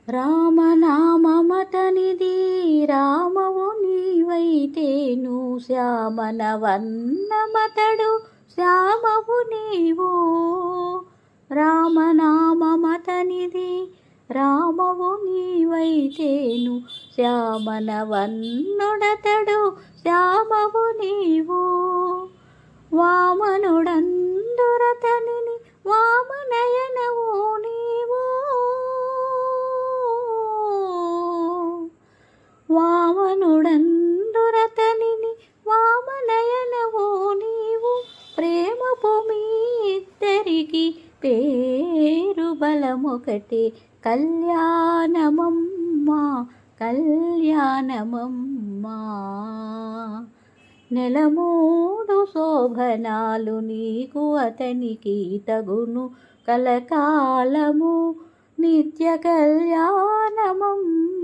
రామనామమతనిది రామవు నీవైతేను శ్యామనవన్నమతడు శ్యామవు నీవు. రామనామమతనిది రామవు నీవైతేను శ్యామనవన్నుడతడు శ్యామవు నీవు. వామనుడందురతనిని వామనయనవు నీవు. వామనుడందురతనిని వామనయనవు నీవు. ప్రేమపు మీ ఇద్దరికి పేరు బలమొకటే కళ్యాణమమ్మా కళ్యాణమమ్మా. నెలమూడు శోభనాలు నీకు అతనికి తగును కలకాలము నిత్య కళ్యాణమమ్మా.